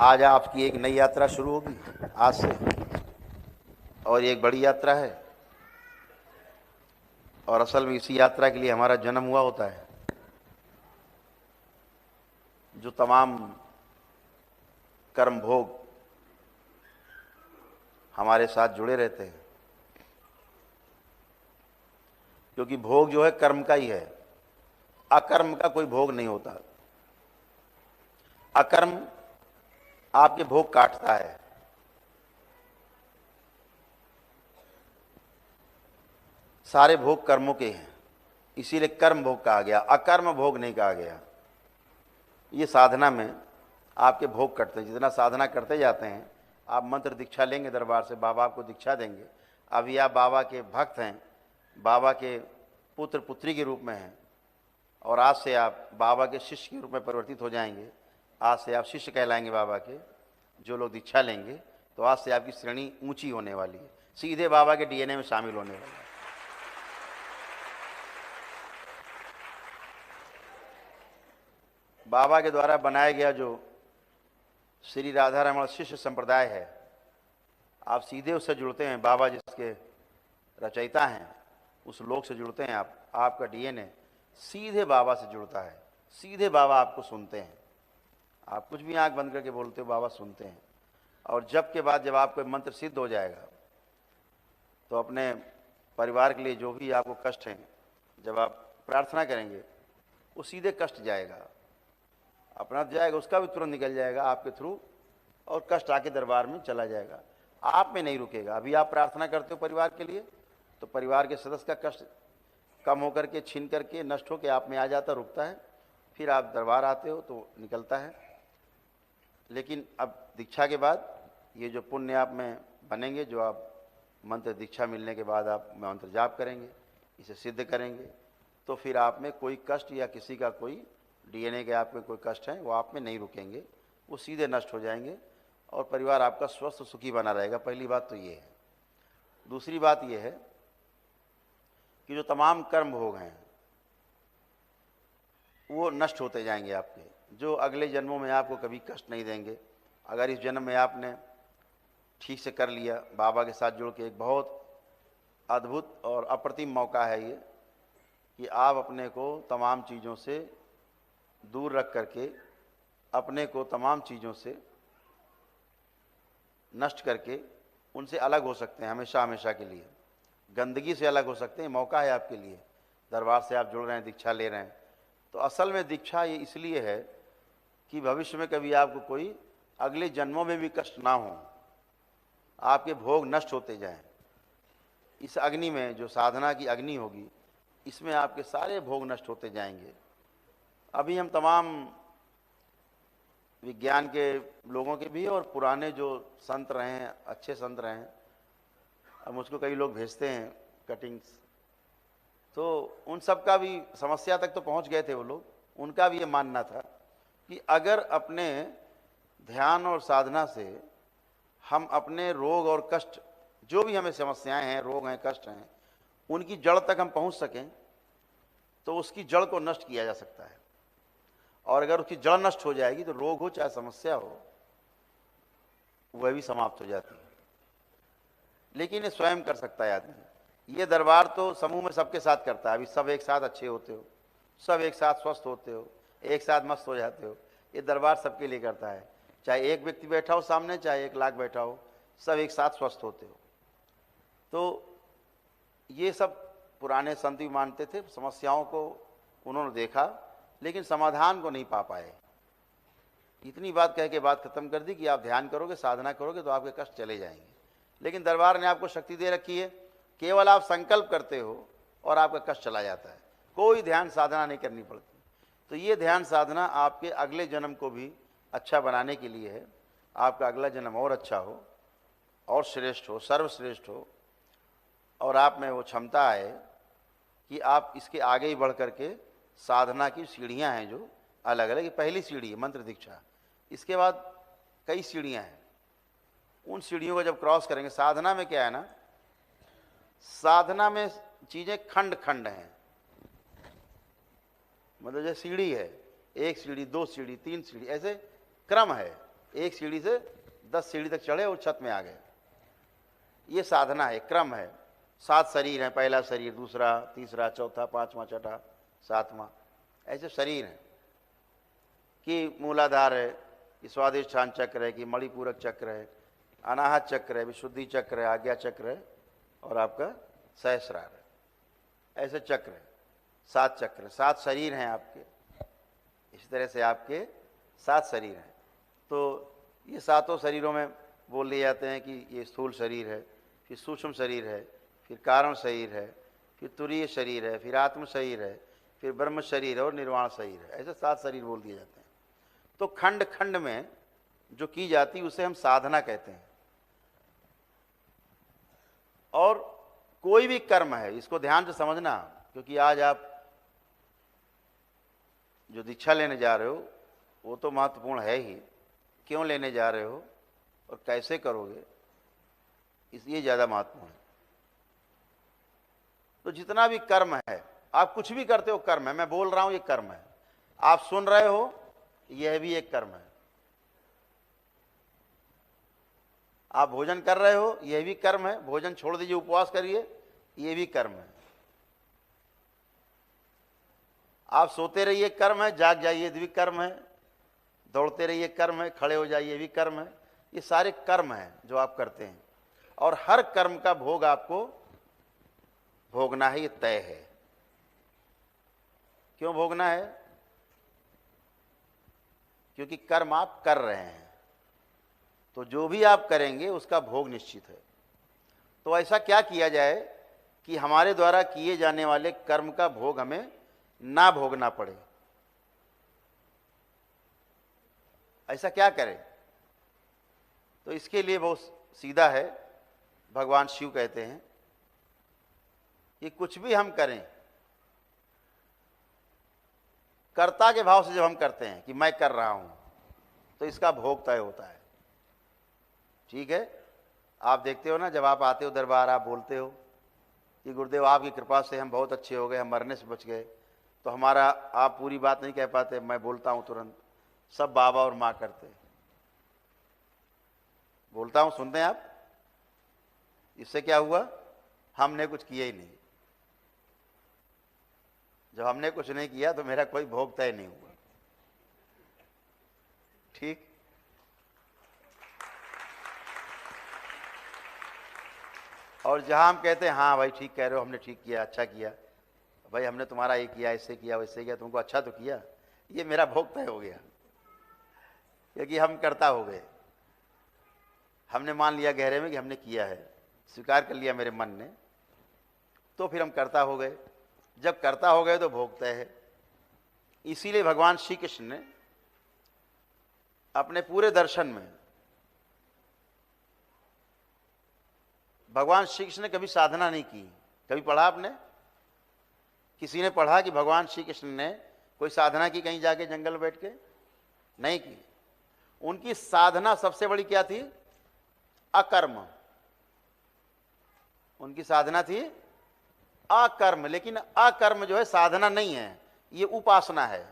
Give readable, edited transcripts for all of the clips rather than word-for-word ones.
आज आपकी एक नई यात्रा शुरू होगी आज से, और ये एक बड़ी यात्रा है। और असल में इसी यात्रा के लिए हमारा जन्म हुआ होता है। जो तमाम कर्म भोग हमारे साथ जुड़े रहते हैं, क्योंकि भोग जो है कर्म का ही है, अकर्म का कोई भोग नहीं होता। अकर्म आपके भोग काटता है, सारे भोग कर्मों के हैं, इसीलिए कर्म भोग कहा गया, अकर्म भोग नहीं कहा गया। ये साधना में आपके भोग कटते हैं। जितना साधना करते जाते हैं, आप मंत्र दीक्षा लेंगे दरबार से, बाबा आपको दीक्षा देंगे। अभी आप बाबा के भक्त हैं, बाबा के पुत्र पुत्री के रूप में हैं, और आज से आप बाबा के शिष्य के रूप में परिवर्तित हो जाएंगे। आज से आप शिष्य कहलाएंगे बाबा के। जो लोग दीक्षा लेंगे तो आज से आपकी श्रेणी ऊंची होने वाली है, सीधे बाबा के डीएनए में शामिल होने वाला है। बाबा के द्वारा बनाया गया जो श्री राधा रमण शिष्य संप्रदाय है, आप सीधे उससे जुड़ते हैं। बाबा जिसके रचयिता हैं उस लोक से जुड़ते हैं आप। आपका डीएनए सीधे बाबा से जुड़ता है, सीधे बाबा आपको सुनते हैं। आप कुछ भी आंख बंद करके बोलते हो, बाबा सुनते हैं। और जब के बाद जब आपको मंत्र सिद्ध हो जाएगा तो अपने परिवार के लिए जो भी आपको कष्ट हैं, जब आप प्रार्थना करेंगे वो सीधे कष्ट जाएगा, अपना जाएगा, उसका भी तुरंत निकल जाएगा आपके थ्रू, और कष्ट आके दरबार में चला जाएगा, आप में नहीं रुकेगा। अभी आप प्रार्थना करते हो परिवार के लिए, तो परिवार के सदस्य का कष्ट कम होकर के, छीन करके, नष्ट होकर आप में आ जाता, रुकता है। फिर आप दरबार आते हो तो निकलता है। लेकिन अब दीक्षा के बाद ये जो पुण्य आप में बनेंगे, जो आप मंत्र दीक्षा मिलने के बाद आप मंत्र जाप करेंगे, इसे सिद्ध करेंगे, तो फिर आप में कोई कष्ट या किसी का कोई डीएनए के आप में कोई कष्ट है वो आप में नहीं रुकेंगे, वो सीधे नष्ट हो जाएंगे, और परिवार आपका स्वस्थ सुखी बना रहेगा। पहली बात तो ये है। दूसरी बात ये है कि जो तमाम कर्म भोग हैं वो नष्ट होते जाएंगे आपके, जो अगले जन्मों में आपको कभी कष्ट नहीं देंगे। अगर इस जन्म में आपने ठीक से कर लिया, बाबा के साथ जुड़ के, एक बहुत अद्भुत और अप्रतिम मौका है ये कि आप अपने को तमाम चीज़ों से दूर रख करके, अपने को तमाम चीज़ों से नष्ट करके उनसे अलग हो सकते हैं हमेशा हमेशा के लिए। गंदगी से अलग हो सकते हैं। मौका है आपके लिए। दरबार से आप जुड़ रहे हैं, दीक्षा ले रहे हैं, तो असल में दीक्षा ये इसलिए है कि भविष्य में कभी आपको कोई अगले जन्मों में भी कष्ट ना हो, आपके भोग नष्ट होते जाएं। इस अग्नि में, जो साधना की अग्नि होगी, इसमें आपके सारे भोग नष्ट होते जाएंगे। अभी हम तमाम विज्ञान के लोगों के भी, और पुराने जो संत रहे हैं, अच्छे संत रहे हैं, अब मुझको कई लोग भेजते हैं कटिंग्स, तो उन सब का भी समस्या तक तो पहुंच गए थे वो लोग। उनका भी ये मानना था कि अगर अपने ध्यान और साधना से हम अपने रोग और कष्ट, जो भी हमें समस्याएं हैं, रोग हैं, कष्ट हैं, उनकी जड़ तक हम पहुंच सकें तो उसकी जड़ को नष्ट किया जा सकता है। और अगर उसकी जड़ नष्ट हो जाएगी तो रोग हो चाहे समस्या हो, वह भी समाप्त हो जाती है। लेकिन ये स्वयं कर सकता है आदमी। ये दरबार तो समूह में सबके साथ करता है। अभी सब एक साथ अच्छे होते हो, सब एक साथ स्वस्थ होते हो, एक साथ मस्त हो जाते हो। ये दरबार सबके लिए करता है। चाहे एक व्यक्ति बैठा हो सामने, चाहे 1 लाख बैठा हो, सब एक साथ स्वस्थ होते हो। तो ये सब पुराने संत भी मानते थे। समस्याओं को उन्होंने देखा, लेकिन समाधान को नहीं पा पाए। इतनी बात कह के बात खत्म कर दी कि आप ध्यान करोगे, साधना करोगे तो आपके कष्ट चले जाएंगे। लेकिन दरबार ने आपको शक्ति दे रखी है, केवल आप संकल्प करते हो और आपका कष्ट चला जाता है। कोई ध्यान साधना नहीं करनी पड़ती। तो ये ध्यान साधना आपके अगले जन्म को भी अच्छा बनाने के लिए है। आपका अगला जन्म और अच्छा हो, और श्रेष्ठ हो, सर्वश्रेष्ठ हो, और आप में वो क्षमता है कि आप इसके आगे ही बढ़ करके साधना की सीढ़ियां हैं जो अलग अलग। पहली सीढ़ी है मंत्र दीक्षा, इसके बाद कई सीढ़ियां हैं। उन सीढ़ियों को जब क्रॉस करेंगे, साधना में क्या है ना, साधना में चीजें खंड खंड हैं। मतलब जैसे सीढ़ी है, 1 सीढ़ी, 2 सीढ़ी, 3 सीढ़ी, ऐसे क्रम है। एक सीढ़ी से 10 सीढ़ी तक चढ़े और छत में आ गए। ये साधना है, क्रम है। 7 शरीर हैं, पहला शरीर, दूसरा, तीसरा, चौथा, पांचवा, छठा, सातवां, ऐसे शरीर हैं कि मूलाधार है, कि स्वाधिष्ठान चक्र है, कि मणिपूरक चक्र है, अनाहत चक्र है, विशुद्धि चक्र है, आज्ञा चक्र है और आपका सहस्रार है। ऐसे चक्र है, 7 चक्र, 7 शरीर हैं आपके। इस तरह से आपके 7 शरीर हैं। तो ये 7 शरीरों में बोल लिए जाते हैं कि ये स्थूल शरीर है, फिर सूक्ष्म शरीर है, फिर कारण शरीर है, फिर तुरीय शरीर है, फिर आत्म शरीर है, फिर ब्रह्म शरीर है और निर्वाण शरीर है। ऐसे 7 शरीर बोल दिए जाते हैं। तो खंड खंड में जो की जाती उसे हम साधना कहते हैं। और कोई भी कर्म है, इसको ध्यान से समझना, क्योंकि आज आप जो दीक्षा लेने जा रहे हो वो तो महत्वपूर्ण है ही। क्यों लेने जा रहे हो और कैसे करोगे, इसलिए ज़्यादा महत्वपूर्ण है। तो जितना भी कर्म है, आप कुछ भी करते हो कर्म है। मैं बोल रहा हूं ये कर्म है, आप सुन रहे हो यह भी एक कर्म है, आप भोजन कर रहे हो यह भी कर्म है, भोजन छोड़ दीजिए, उपवास करिए, यह भी कर्म है। आप सोते रहिए कर्म है, जाग जाइए ये भी कर्म है, दौड़ते रहिए कर्म है, खड़े हो जाइए ये भी कर्म है। ये सारे कर्म हैं जो आप करते हैं और हर कर्म का भोग आपको भोगना है, ये तय है। क्यों भोगना है? क्योंकि कर्म आप कर रहे हैं, तो जो भी आप करेंगे उसका भोग निश्चित है। तो ऐसा क्या किया जाए कि हमारे द्वारा किए जाने वाले कर्म का भोग हमें ना भोगना पड़े? ऐसा क्या करें? तो इसके लिए बहुत सीधा है। भगवान शिव कहते हैं कि कुछ भी हम करें, कर्ता के भाव से जब हम करते हैं कि मैं कर रहा हूं, तो इसका भोग तय होता है। ठीक है, आप देखते हो ना, जब आप आते हो दरबार, आप बोलते हो कि गुरुदेव आपकी कृपा से हम बहुत अच्छे हो गए, हम मरने से बच गए, तो हमारा, आप पूरी बात नहीं कह पाते, मैं बोलता हूं तुरंत, सब बाबा और माँ करते, बोलता हूं, सुनते हैं आप? इससे क्या हुआ? हमने कुछ किया ही नहीं। जब हमने कुछ नहीं किया तो मेरा कोई भोग तय नहीं हुआ। ठीक। और जहां हम कहते हैं हाँ भाई ठीक कह रहे हो, हमने ठीक किया, अच्छा किया भाई, हमने तुम्हारा ये किया, ऐसे किया, वैसे किया, तुमको अच्छा तो किया, ये मेरा भोग तय हो गया, क्योंकि हम कर्ता हो गए। हमने मान लिया गहरे में कि हमने किया है, स्वीकार कर लिया मेरे मन ने, तो फिर हम कर्ता हो गए। जब कर्ता हो गए तो भोग तय है। इसीलिए भगवान श्री कृष्ण ने अपने पूरे दर्शन में, भगवान श्री कृष्ण ने कभी साधना नहीं की। कभी पढ़ा आपने? किसी ने पढ़ा कि भगवान श्री कृष्ण ने कोई साधना की कहीं जाके जंगल में बैठ के? नहीं की। उनकी साधना सबसे बड़ी क्या थी? अकर्म। उनकी साधना थी अकर्म। लेकिन अकर्म जो है साधना नहीं है, ये उपासना है।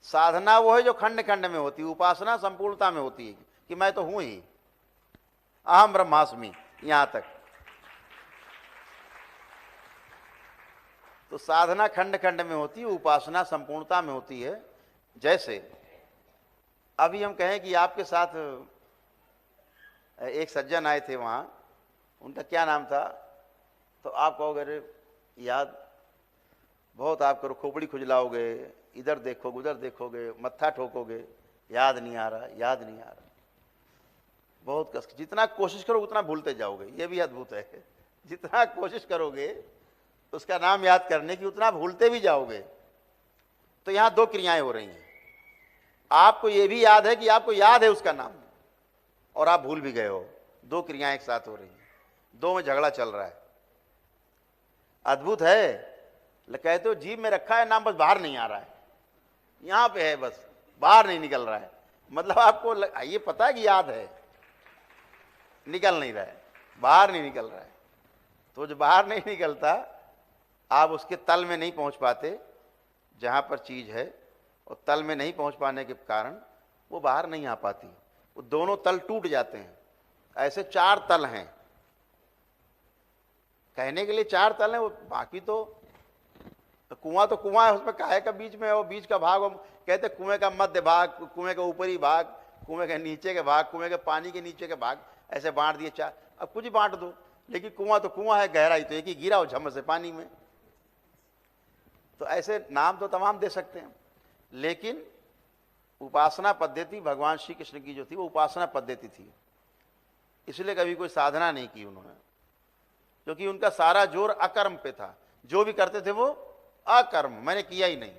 साधना वो है जो खंड खंड में होती है, उपासना संपूर्णता में होती है कि मैं तो हूं ही, अहम ब्रह्मास्मि, यहां तक। तो साधना खंड खंड में होती है, उपासना संपूर्णता में होती है। जैसे अभी हम कहें कि आपके साथ एक सज्जन आए थे, वहां उनका क्या नाम था, तो आप कहोगे अरे याद बहुत, आप करो, खोपड़ी खुजलाओगे, इधर देखोगे उधर देखोगे, मत्था ठोकोगे, याद नहीं आ रहा, याद नहीं आ रहा, बहुत कष्ट। जितना कोशिश करो उतना भूलते जाओगे, ये भी अद्भुत है। जितना कोशिश करोगे उसका नाम याद करने की, उतना भूलते भी जाओगे। तो यहां 2 क्रियाएं हो रही हैं। आपको यह भी याद है कि आपको याद है उसका नाम, और आप भूल भी गए हो। 2 क्रियाएं एक साथ हो रही हैं, 2 में झगड़ा चल रहा है। अद्भुत है। कहते हो जीभ में रखा है नाम, बस बाहर नहीं आ रहा है, यहां पे है, बस बाहर नहीं निकल रहा है। मतलब आपको ये पता है कि याद है, निकल नहीं रहा है, बाहर नहीं निकल रहा है। तो जो बाहर नहीं निकलता, आप उसके तल में नहीं पहुंच पाते जहां पर चीज है, और तल में नहीं पहुंच पाने के कारण वो बाहर नहीं आ पाती, वो दोनों तल टूट जाते हैं। ऐसे 4 तल हैं, कहने के लिए 4 तल हैं, वो बाकी तो कुआं तो कुआं है, उसमें काहे का बीच में है, वो बीच का भाग वो कहते कुएं का मध्य भाग, कुएं का ऊपरी भाग, कुएं के नीचे के भाग, कुएं के पानी के नीचे के भाग, ऐसे बांट दिए 4। अब कुछ बांट दो, लेकिन कुआं तो कुआं है, गहराई तो एक ही, गिरा हो झम से पानी में। तो ऐसे नाम तो तमाम दे सकते हैं, लेकिन उपासना पद्धति भगवान श्री कृष्ण की जो थी वो उपासना पद्धति थी, इसलिए कभी कोई साधना नहीं की उन्होंने, क्योंकि उनका सारा जोर अकर्म पे था। जो भी करते थे वो अकर्म, मैंने किया ही नहीं।